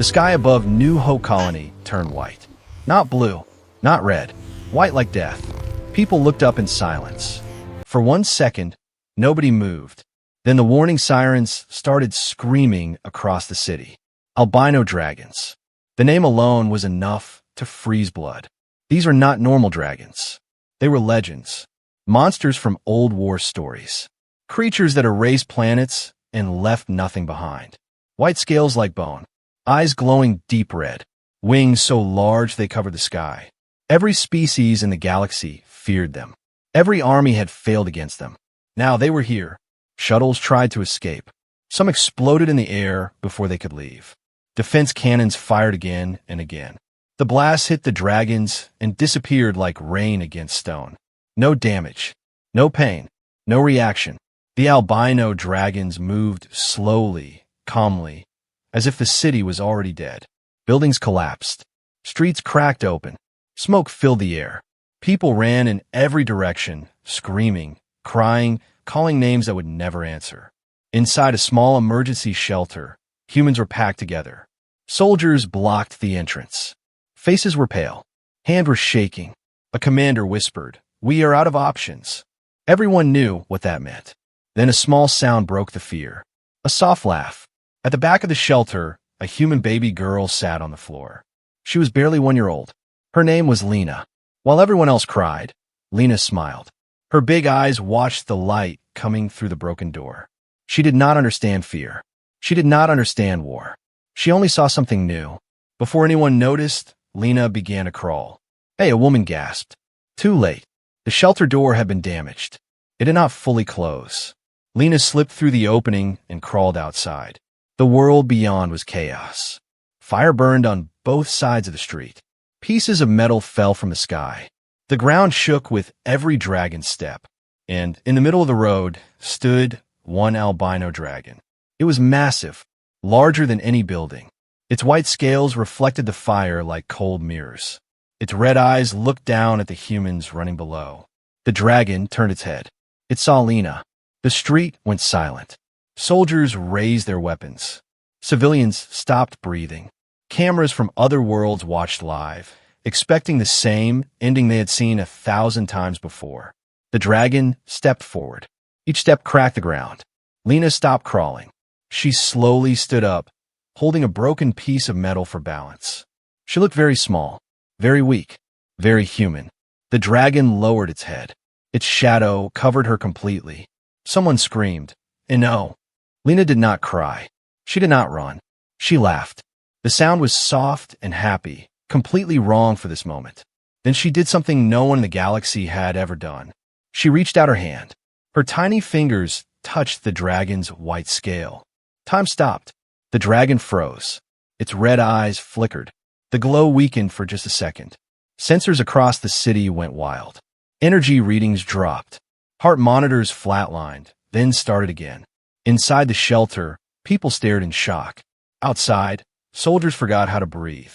The sky above New Hope Colony turned white. Not blue, not red, white like death. People looked up in silence. For 1 second, nobody moved. Then the warning sirens started screaming across the city. Albino dragons. The name alone was enough to freeze blood. These are not normal dragons. They were legends. Monsters from old war stories. Creatures that erased planets and left nothing behind. White scales like bone. Eyes glowing deep red. Wings so large they covered the sky. Every species in the galaxy feared them. Every army had failed against them. Now they were here. Shuttles tried to escape. Some exploded in the air before they could leave. Defense cannons fired again and again. The blasts hit the dragons and disappeared like rain against stone. No damage, no pain, no reaction. The albino dragons moved slowly, calmly, as if the city was already dead. Buildings collapsed. Streets cracked open. Smoke filled the air. People ran in every direction, screaming, crying, calling names that would never answer. Inside a small emergency shelter, humans were packed together. Soldiers blocked the entrance. Faces were pale. Hands were shaking. A commander whispered, "We are out of options." Everyone knew what that meant. Then a small sound broke the fear. A soft laugh. At the back of the shelter, a human baby girl sat on the floor. She was barely 1 year old. Her name was Lena. While everyone else cried, Lena smiled. Her big eyes watched the light coming through the broken door. She did not understand fear. She did not understand war. She only saw something new. Before anyone noticed, Lena began to crawl. "Hey," a woman gasped. Too late. The shelter door had been damaged. It did not fully close. Lena slipped through the opening and crawled outside. The world beyond was chaos. Fire burned on both sides of the street. Pieces of metal fell from the sky. The ground shook with every dragon's step. And in the middle of the road stood one albino dragon. It was massive, larger than any building. Its white scales reflected the fire like cold mirrors. Its red eyes looked down at the humans running below. The dragon turned its head. It saw Lena. The street went silent. Soldiers raised their weapons. Civilians stopped breathing. Cameras from other worlds watched live, expecting the same ending they had seen 1,000 times before. The dragon stepped forward. Each step cracked the ground. Lena stopped crawling. She slowly stood up, holding a broken piece of metal for balance. She looked very small, very weak, very human. The dragon lowered its head. Its shadow covered her completely. Someone screamed, and no, Lena did not cry. She did not run. She laughed. The sound was soft and happy, completely wrong for this moment. Then she did something no one in the galaxy had ever done. She reached out her hand. Her tiny fingers touched the dragon's white scale. Time stopped. The dragon froze. Its red eyes flickered. The glow weakened for just a second. Sensors across the city went wild. Energy readings dropped. Heart monitors flatlined, then started again. Inside the shelter, people stared in shock. Outside, soldiers forgot how to breathe.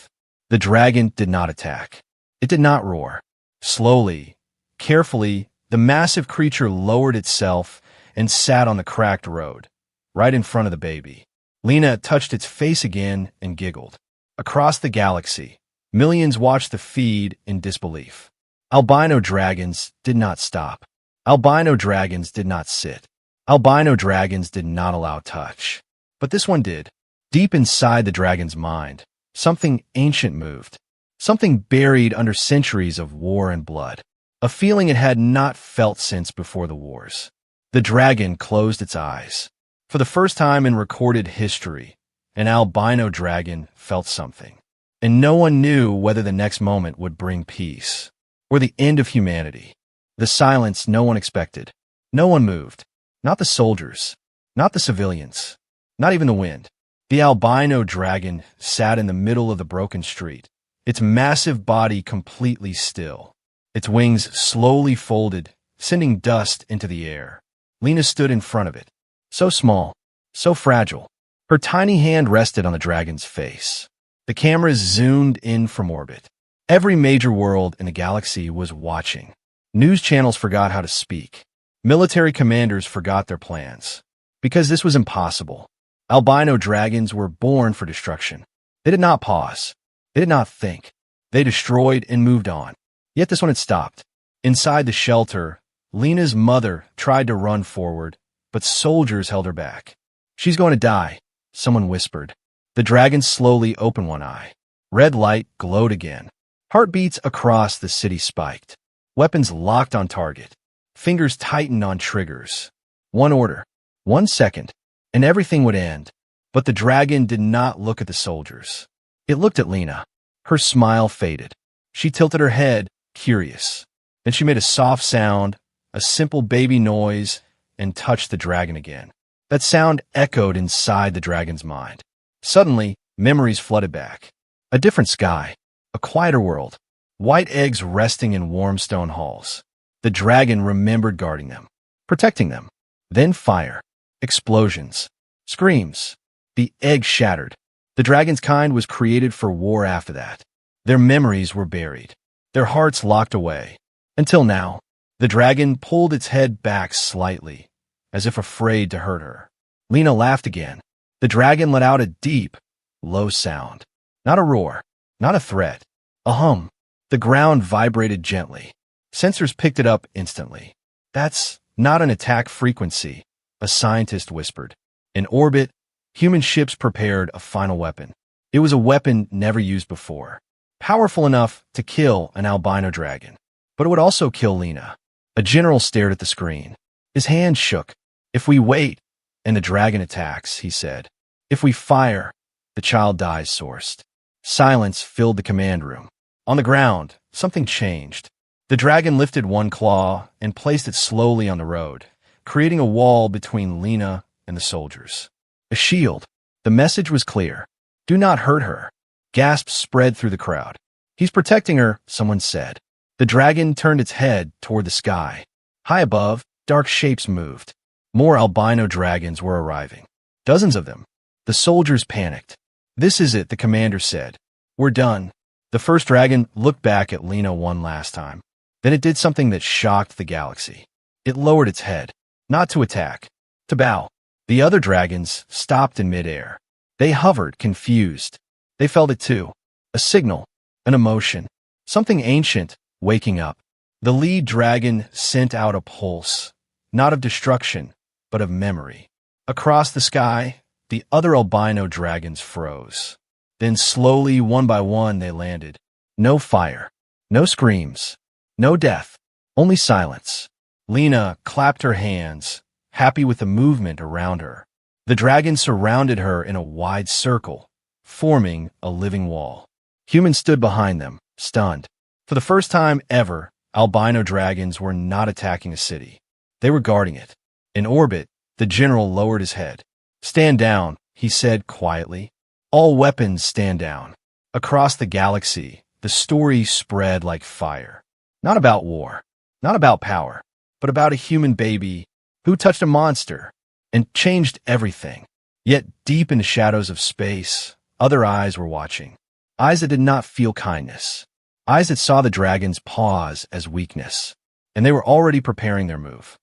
The dragon did not attack. It did not roar. Slowly, carefully, the massive creature lowered itself and sat on the cracked road, right in front of the baby. Lena touched its face again and giggled. Across the galaxy, millions watched the feed in disbelief. Albino dragons did not stop. Albino dragons did not sit. Albino dragons did not allow touch. But this one did. Deep inside the dragon's mind, something ancient moved. Something buried under centuries of war and blood. A feeling it had not felt since before the wars. The dragon closed its eyes. For the first time in recorded history, an albino dragon felt something. And no one knew whether the next moment would bring peace or the end of humanity. The silence no one expected. No one moved. Not the soldiers. Not the civilians. Not even the wind. The albino dragon sat in the middle of the broken street, its massive body completely still. Its wings slowly folded, sending dust into the air. Lena stood in front of it. So small, so fragile. Her tiny hand rested on the dragon's face. The cameras zoomed in from orbit. Every major world in the galaxy was watching. News channels forgot how to speak. Military commanders forgot their plans. Because this was impossible. Albino dragons were born for destruction. They did not pause. They did not think. They destroyed and moved on. Yet this one had stopped. Inside the shelter, Lena's mother tried to run forward, but soldiers held her back. She's going to die, someone whispered. The dragon slowly opened one eye. Red light glowed again. Heartbeats across the city spiked. Weapons locked on target. Fingers tightened on triggers. One order, 1 second, and everything would end. But the dragon did not look at the soldiers. It looked at Lena. Her smile faded. She tilted her head, curious. Then she made a soft sound, a simple baby noise, and touched the dragon again. That sound echoed inside the dragon's mind. Suddenly, memories flooded back. A different sky, a quieter world, white eggs resting in warm stone halls. The dragon remembered guarding them, protecting them. Then fire, explosions, screams. The egg shattered. The dragon's kind was created for war after that. Their memories were buried, their hearts locked away. Until now, the dragon pulled its head back slightly, as if afraid to hurt her. Lena laughed again. The dragon let out a deep, low sound. Not a roar, not a threat, a hum. The ground vibrated gently. Sensors picked it up instantly. That's not an attack frequency, a scientist whispered. In orbit, human ships prepared a final weapon. It was a weapon never used before, powerful enough to kill an albino dragon. But it would also kill Lena. A general stared at the screen. His hand shook. If we wait, and the dragon attacks, he said. If we fire, the child dies, sourced. Silence filled the command room. On the ground, something changed. The dragon lifted one claw and placed it slowly on the road, creating a wall between Lena and the soldiers. A shield. The message was clear. Do not hurt her. Gasps spread through the crowd. He's protecting her, someone said. The dragon turned its head toward the sky. High above, dark shapes moved. More albino dragons were arriving. Dozens of them. The soldiers panicked. This is it, the commander said. We're done. The first dragon looked back at Lena one last time. Then it did something that shocked the galaxy. It lowered its head. Not to attack. To bow. The other dragons stopped in midair. They hovered, confused. They felt it too. A signal. An emotion. Something ancient, waking up. The lead dragon sent out a pulse. Not of destruction, but of memory. Across the sky, the other albino dragons froze. Then slowly, one by one, they landed. No fire. No screams. No death. Only silence. Lena clapped her hands, happy with the movement around her. The dragons surrounded her in a wide circle, forming a living wall. Humans stood behind them, stunned. For the first time ever, albino dragons were not attacking a city. They were guarding it. In orbit, the general lowered his head. Stand down, he said quietly. All weapons stand down. Across the galaxy, the story spread like fire. Not about war, not about power, but about a human baby who touched a monster and changed everything. Yet deep in the shadows of space, other eyes were watching. Eyes that did not feel kindness. Eyes that saw the dragons pause as weakness. And they were already preparing their move.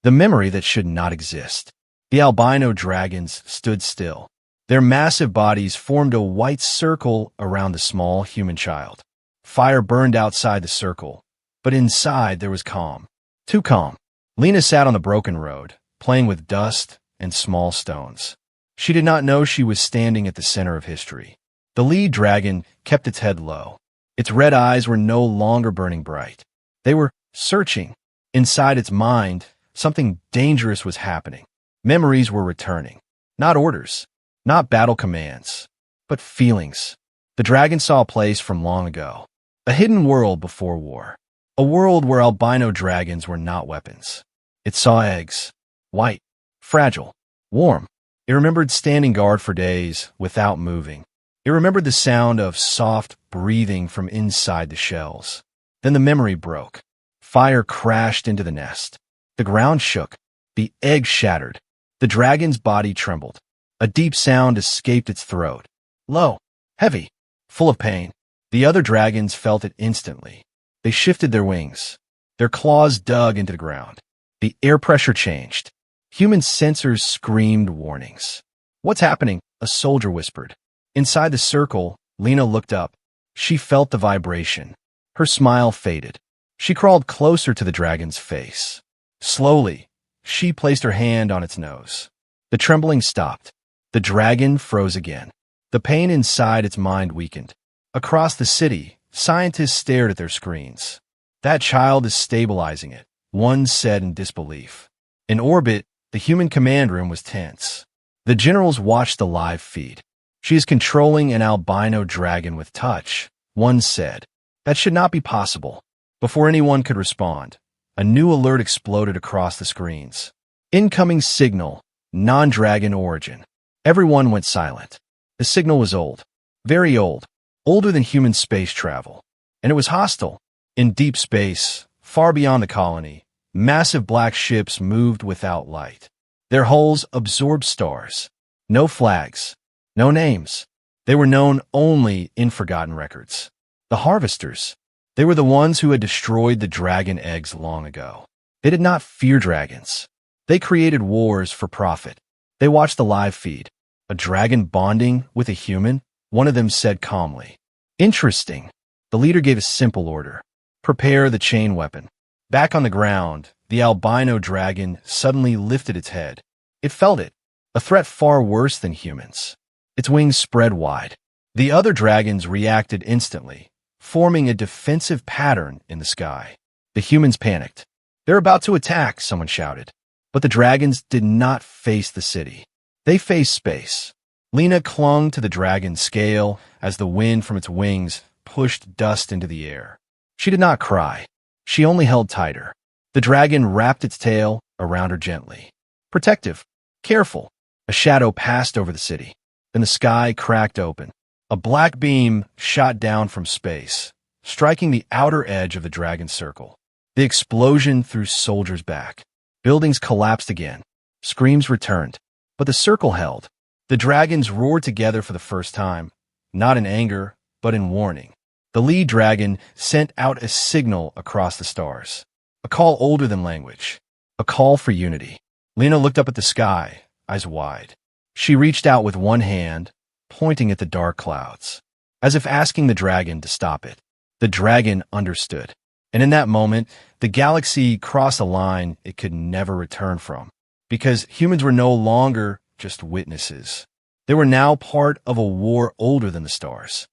The memory that should not exist. The albino dragons stood still. Their massive bodies formed a white circle around the small human child. Fire burned outside the circle, but inside there was calm. Too calm. Lena sat on the broken road, playing with dust and small stones. She did not know she was standing at the center of history. The lead dragon kept its head low. Its red eyes were no longer burning bright. They were searching. Inside its mind, something dangerous was happening. Memories were returning. Not orders, not battle commands, but feelings. The dragon saw a place from long ago. A hidden world before war. A world where albino dragons were not weapons. It saw eggs. White. Fragile. Warm. It remembered standing guard for days without moving. It remembered the sound of soft breathing from inside the shells. Then the memory broke. Fire crashed into the nest. The ground shook. The egg shattered. The dragon's body trembled. A deep sound escaped its throat. Low. Heavy. Full of pain. The other dragons felt it instantly. They shifted their wings. Their claws dug into the ground. The air pressure changed. Human sensors screamed warnings. What's happening? A soldier whispered. Inside the circle, Lena looked up. She felt the vibration. Her smile faded. She crawled closer to the dragon's face. Slowly, she placed her hand on its nose. The trembling stopped. The dragon froze again. The pain inside its mind weakened. Across the city, scientists stared at their screens. "That child is stabilizing it," one said in disbelief. In orbit, the human command room was tense. The generals watched the live feed. "She is controlling an albino dragon with touch," one said. "That should not be possible." Before anyone could respond, a new alert exploded across the screens. "Incoming signal, non-dragon origin." Everyone went silent. The signal was old, very old, older than human space travel. And it was hostile. In deep space, far beyond the colony, massive black ships moved without light. Their hulls absorbed stars. No flags, no names. They were known only in forgotten records. The harvesters. They were the ones who had destroyed the dragon eggs long ago. They did not fear dragons. They created wars for profit. They watched the live feed. "A dragon bonding with a human?" one of them said calmly. "Interesting." The leader gave a simple order. "Prepare the chain weapon." Back on the ground, the albino dragon suddenly lifted its head. It felt it, a threat far worse than humans. Its wings spread wide. The other dragons reacted instantly, forming a defensive pattern in the sky. The humans panicked. "They're about to attack," someone shouted. But the dragons did not face the city. They faced space. Lena clung to the dragon's scale as the wind from its wings pushed dust into the air. She did not cry. She only held tighter. The dragon wrapped its tail around her gently. Protective, careful. A shadow passed over the city. Then the sky cracked open. A black beam shot down from space, striking the outer edge of the dragon's circle. The explosion threw soldiers back. Buildings collapsed again. Screams returned. But the circle held. The dragons roared together for the first time, not in anger, but in warning. The lead dragon sent out a signal across the stars. A call older than language. A call for unity. Lena looked up at the sky, eyes wide. She reached out with one hand, pointing at the dark clouds, as if asking the dragon to stop it. The dragon understood. And in that moment, the galaxy crossed a line it could never return from. Because humans were no longer just witnesses. They were now part of a war older than the stars.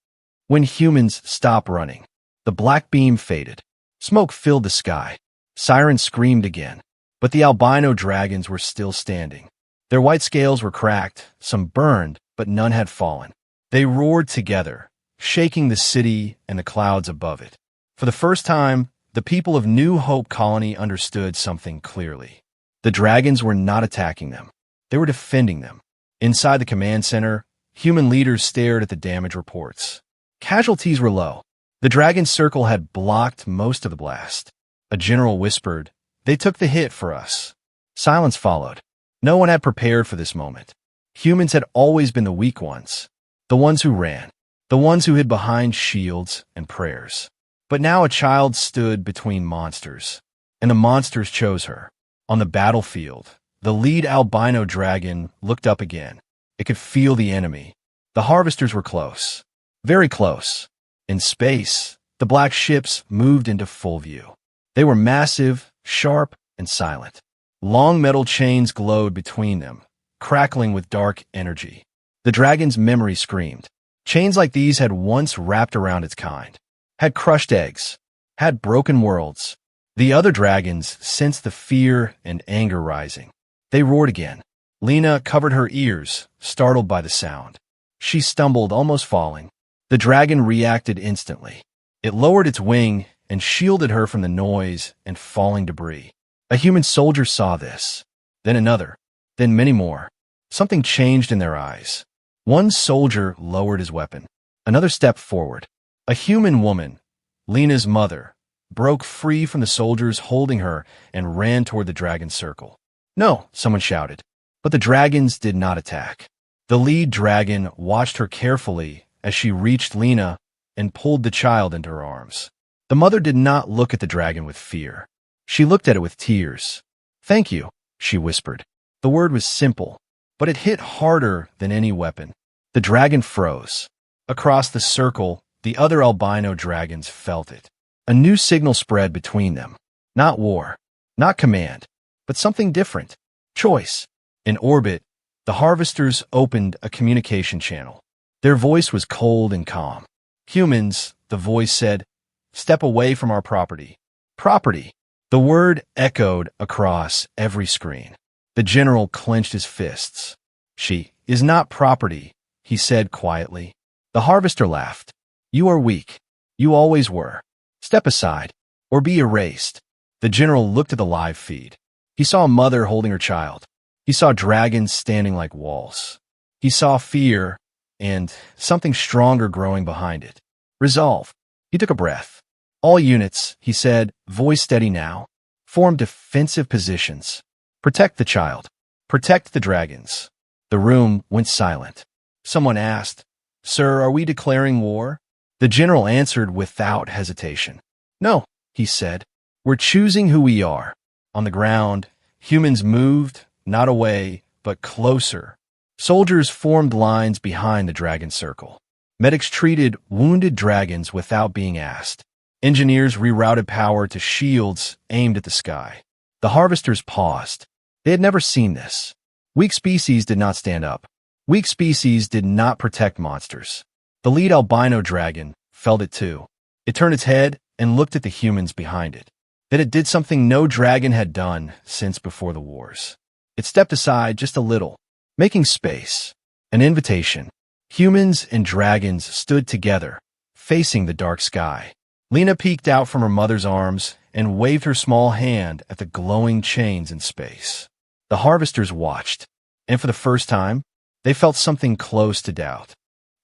When humans stopped running, the black beam faded. Smoke filled the sky. Sirens screamed again. But the albino dragons were still standing. Their white scales were cracked, some burned, but none had fallen. They roared together, shaking the city and the clouds above it. For the first time, the people of New Hope Colony understood something clearly. The dragons were not attacking them. They were defending them. Inside the command center, human leaders stared at the damage reports. Casualties were low. The dragon circle had blocked most of the blast. A general whispered, "They took the hit for us." Silence followed. No one had prepared for this moment. Humans had always been the weak ones, the ones who ran, the ones who hid behind shields and prayers. But now a child stood between monsters, and the monsters chose her. On the battlefield, the lead albino dragon looked up again. It could feel the enemy. The harvesters were close, very close. In space, the black ships moved into full view. They were massive, sharp, and silent. Long metal chains glowed between them, crackling with dark energy. The dragon's memory screamed. Chains like these had once wrapped around its kind, had crushed eggs, had broken worlds. The other dragons sensed the fear and anger rising. They roared again. Lena covered her ears, startled by the sound. She stumbled, almost falling. The dragon reacted instantly. It lowered its wing and shielded her from the noise and falling debris. A human soldier saw this, then another, then many more. Something changed in their eyes. One soldier lowered his weapon. Another stepped forward. A human woman, Lena's mother, broke free from the soldiers holding her and ran toward the dragon's circle. "No," someone shouted. But the dragons did not attack. The lead dragon watched her carefully as she reached Lena and pulled the child into her arms. The mother did not look at the dragon with fear. She looked at it with tears. "Thank you," she whispered. The word was simple, but it hit harder than any weapon. The dragon froze. Across the circle, the other albino dragons felt it. A new signal spread between them. Not war, not command, but something different. Choice. In orbit, the harvesters opened a communication channel. Their voice was cold and calm. Humans, the voice said, step away from our property. Property. The word echoed across every screen. The general clenched his fists. She is not property, he said quietly. The harvester laughed. You are weak. You always were. Step aside, or be erased. The general looked at the live feed. He saw a mother holding her child. He saw dragons standing like walls. He saw fear and something stronger growing behind it. Resolve. He took a breath. All units, he said, voice steady now, form defensive positions. Protect the child. Protect the dragons. The room went silent. Someone asked, Sir, are we declaring war? The general answered without hesitation. No, he said. We're choosing who we are. On the ground, humans moved, not away, but closer. Soldiers formed lines behind the dragon circle. Medics treated wounded dragons without being asked. Engineers rerouted power to shields aimed at the sky. The harvesters paused. They had never seen this. Weak species did not stand up. Weak species did not protect monsters. The lead albino dragon felt it too. It turned its head and looked at the humans behind it. Then it did something no dragon had done since before the wars. It stepped aside just a little, making space. An invitation. Humans and dragons stood together, facing the dark sky. Lena peeked out from her mother's arms and waved her small hand at the glowing chains in space. The harvesters watched, and for the first time, they felt something close to doubt.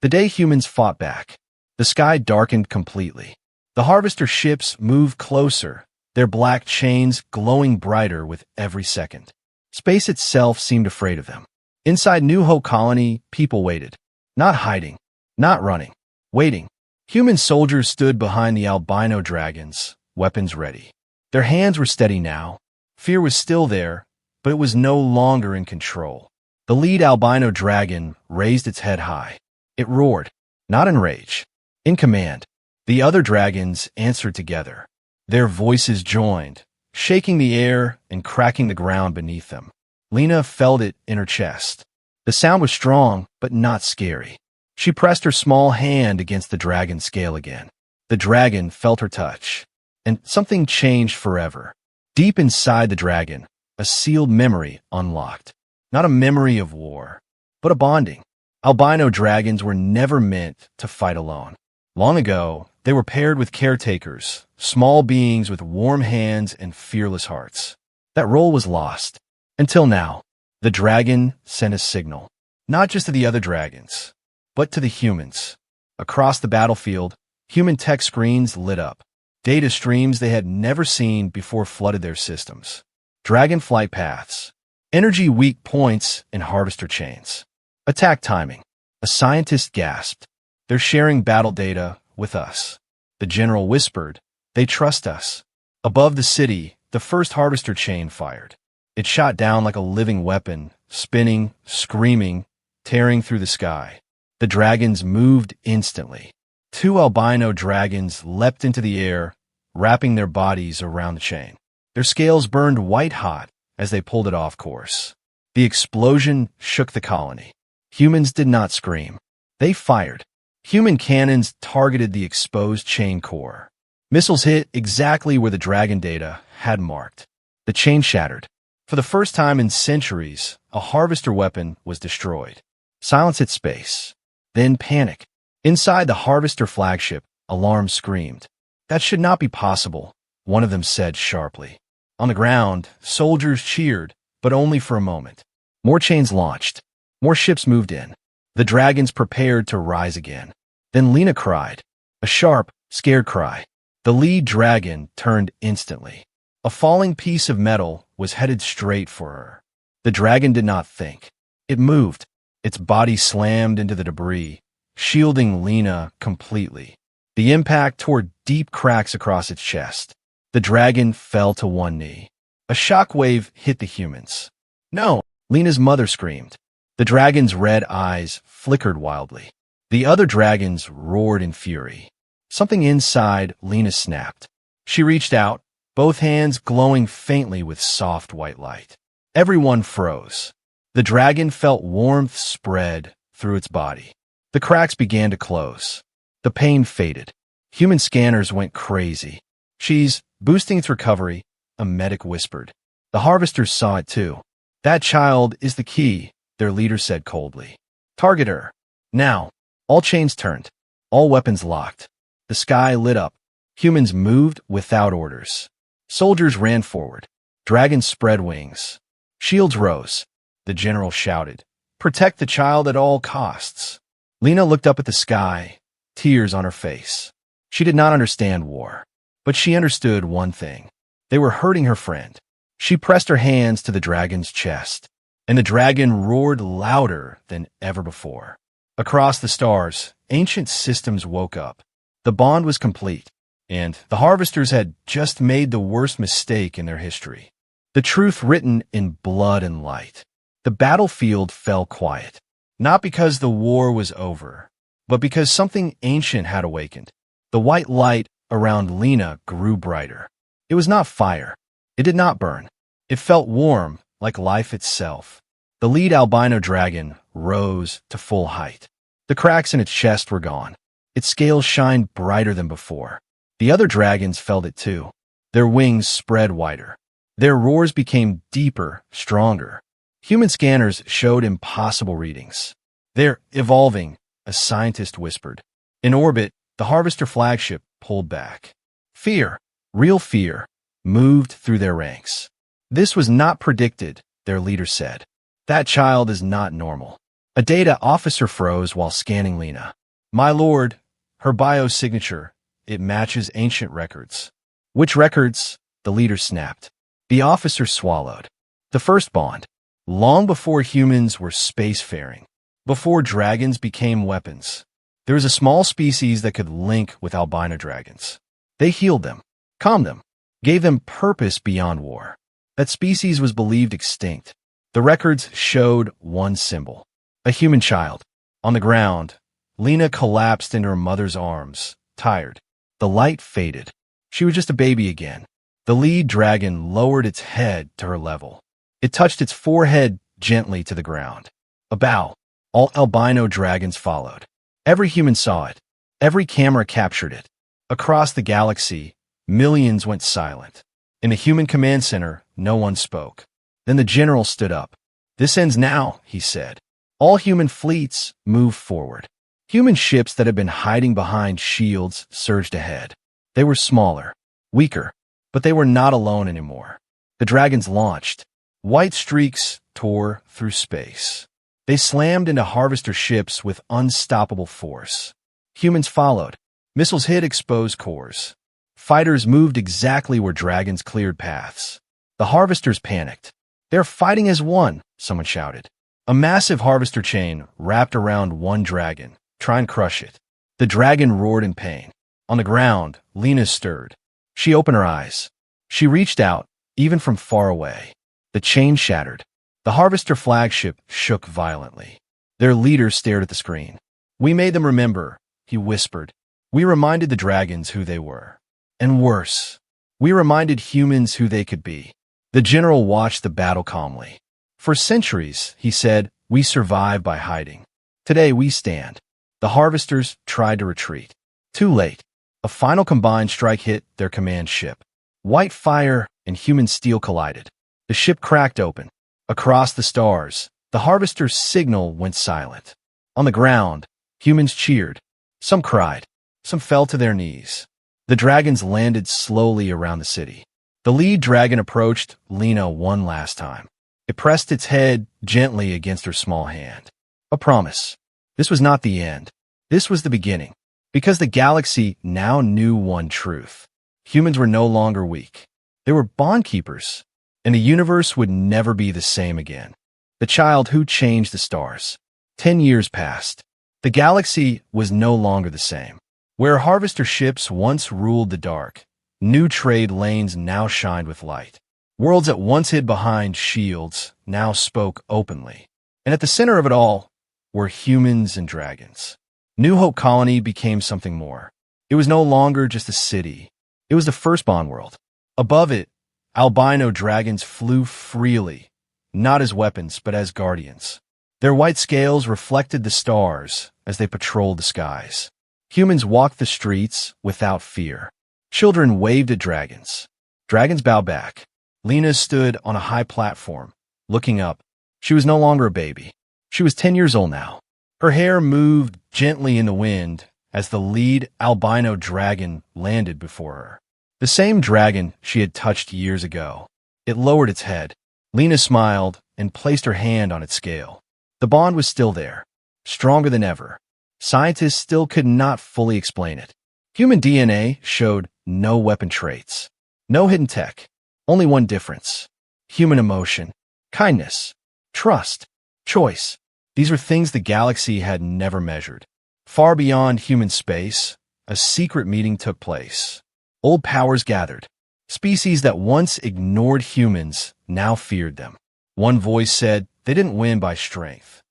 The day humans fought back, the sky darkened completely. The harvester ships moved closer, their black chains glowing brighter with every second. Space itself seemed afraid of them. Inside New Hope Colony, people waited. Not hiding, not running, waiting. Human soldiers stood behind the albino dragons, weapons ready. Their hands were steady now. Fear was still there, but it was no longer in control. The lead albino dragon raised its head high. It roared, not in rage, in command. The other dragons answered together. Their voices joined, shaking the air and cracking the ground beneath them. Lena felt it in her chest. The sound was strong, but not scary. She pressed her small hand against the dragon's scale again. The dragon felt her touch, and something changed forever. Deep inside the dragon, a sealed memory unlocked. Not a memory of war, but a bonding. Albino dragons were never meant to fight alone. Long ago, they were paired with caretakers, small beings with warm hands and fearless hearts. That role was lost. Until now, the dragon sent a signal, not just to the other dragons, but to the humans. Across the battlefield, human tech screens lit up. Data streams they had never seen before flooded their systems. Dragon flight paths, energy weak points, and harvester chains. Attack timing. A scientist gasped. They're sharing battle data with us. The general whispered, they trust us. Above the city, the first harvester chain fired. It shot down like a living weapon, spinning, screaming, tearing through the sky. The dragons moved instantly. Two albino dragons leapt into the air, wrapping their bodies around the chain. Their scales burned white-hot as they pulled it off course. The explosion shook the colony. Humans did not scream. They fired. Human cannons targeted the exposed chain core. Missiles hit exactly where the dragon data had marked. The chain shattered. For the first time in centuries, a harvester weapon was destroyed. Silence hit space. Then panic. Inside the harvester flagship, alarm screamed. That should not be possible, one of them said sharply. On the ground, soldiers cheered, but only for a moment. More chains launched. More ships moved in. The dragons prepared to rise again. Then Lena cried. A sharp, scared cry. The lead dragon turned instantly. A falling piece of metal was headed straight for her. The dragon did not think. It moved. Its body slammed into the debris, shielding Lena completely. The impact tore deep cracks across its chest. The dragon fell to one knee. A shockwave hit the humans. No! Lena's mother screamed. The dragon's red eyes flickered wildly. The other dragons roared in fury. Something inside Lena snapped. She reached out, both hands glowing faintly with soft white light. Everyone froze. The dragon felt warmth spread through its body. The cracks began to close. The pain faded. Human scanners went crazy. "She's boosting its recovery," a medic whispered. The harvesters saw it too. "That child is the key," their leader said coldly. "Target her. Now." All chains turned. All weapons locked. The sky lit up. Humans moved without orders. Soldiers ran forward. Dragons spread wings. Shields rose. The general shouted, "Protect the child at all costs." Lena looked up at the sky, tears on her face. She did not understand war, but she understood one thing. They were hurting her friend. She pressed her hands to the dragon's chest, and the dragon roared louder than ever before. Across the stars, ancient systems woke up. The bond was complete, and the harvesters had just made the worst mistake in their history. The truth written in blood and light. The battlefield fell quiet, not because the war was over, but because something ancient had awakened. The white light around Lena grew brighter. It was not fire. It did not burn. It felt warm, like life itself. The lead albino dragon rose to full height. The cracks in its chest were gone. Its scales shined brighter than before. The other dragons felt it too. Their wings spread wider. Their roars became deeper, stronger. Human scanners showed impossible readings. "They're evolving," a scientist whispered. In orbit, the Harvester flagship pulled back. Fear, real fear, moved through their ranks. "This was not predicted," their leader said. "That child is not normal." A data officer froze while scanning Lena. "My lord, her biosignature, it matches ancient records." "Which records?" the leader snapped. The officer swallowed. "The first bond. Long before humans were spacefaring. Before dragons became weapons. There was a small species that could link with albino dragons. They healed them, calmed them, gave them purpose beyond war. That species was believed extinct. The records showed one symbol. A human child. On the ground, Lena collapsed into her mother's arms, tired. The light faded. She was just a baby again. The lead dragon lowered its head to her level. It touched its forehead gently to the ground. A bow. All albino dragons followed. Every human saw it. Every camera captured it. Across the galaxy, millions went silent. In the human command center, no one spoke. Then the general stood up. "This ends now," he said. All human fleets moved forward. Human ships that had been hiding behind shields surged ahead. They were smaller, weaker, but they were not alone anymore. The dragons launched. White streaks tore through space. They slammed into harvester ships with unstoppable force. Humans followed. Missiles hit exposed cores. Fighters moved exactly where dragons cleared paths. The harvesters panicked. "They're fighting as one," someone shouted. A massive harvester chain wrapped around one dragon, trying to crush it. The dragon roared in pain. On the ground, Lena stirred. She opened her eyes. She reached out, even from far away. The chain shattered. The harvester flagship shook violently. Their leader stared at the screen. "We made them remember," he whispered. "We reminded the dragons who they were. And worse, we reminded humans who they could be." The general watched the battle calmly. "For centuries," he said, "we survived by hiding. Today we stand." The harvesters tried to retreat. Too late. A final combined strike hit their command ship. White fire and human steel collided. The ship cracked open. Across the stars, the harvester's signal went silent. On the ground, humans cheered. Some cried. Some fell to their knees. The dragons landed slowly around the city. The lead dragon approached Lena one last time. It pressed its head gently against her small hand. A promise. This was not the end. This was the beginning. Because the galaxy now knew one truth. Humans were no longer weak. They were bond keepers, and the universe would never be the same again. The child who changed the stars. 10 years passed. The galaxy was no longer the same. Where harvester ships once ruled the dark, new trade lanes now shined with light. Worlds that once hid behind shields now spoke openly. And at the center of it all were humans and dragons. New Hope Colony became something more. It was no longer just a city. It was the firstborn world. Above it, albino dragons flew freely, not as weapons, but as guardians. Their white scales reflected the stars as they patrolled the skies. Humans walked the streets without fear. Children waved at dragons. Dragons bowed back. Lena stood on a high platform, looking up. She was no longer a baby. She was 10 years old now. Her hair moved gently in the wind as the lead albino dragon landed before her. The same dragon she had touched years ago. It lowered its head. Lena smiled and placed her hand on its scale. The bond was still there, stronger than ever. Scientists still could not fully explain it. Human DNA showed no weapon traits, no hidden tech, only one difference: human emotion, kindness, trust, choice. These were things the galaxy had never measured. Far beyond human space, a secret meeting took place. Old powers gathered. Species that once ignored humans now feared them. One voice said they didn't win by strength.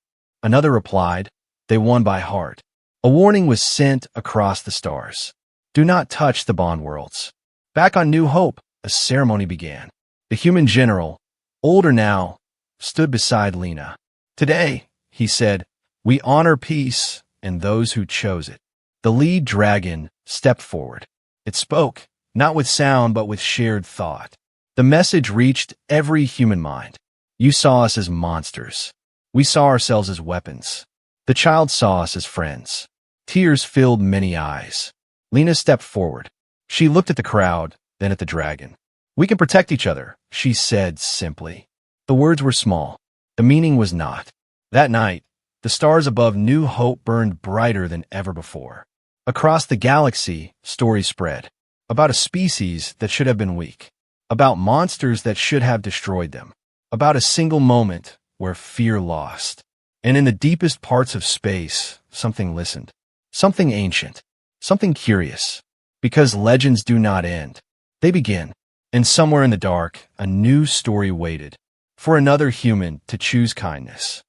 Another replied they won by heart. A warning was sent across the stars. Do not touch the bond worlds. Back on New Hope, a ceremony began. The human general, older now, stood beside Lena. Today, he said, we honor peace and those who chose it. The lead dragon stepped forward. It spoke, not with sound but with shared thought. The message reached every human mind. You saw us as monsters. We saw ourselves as weapons. The child saw us as friends. Tears filled many eyes. Lena stepped forward. She looked at the crowd, then at the dragon. We can protect each other, she said simply. The words were small. The meaning was not. That night, the stars above New Hope burned brighter than ever before. Across the galaxy, stories spread. About a species that should have been weak. About monsters that should have destroyed them. About a single moment where fear lost. And in the deepest parts of space, something listened. Something ancient. Something curious. Because legends do not end. They begin. And somewhere in the dark, a new story waited. For another human to choose kindness.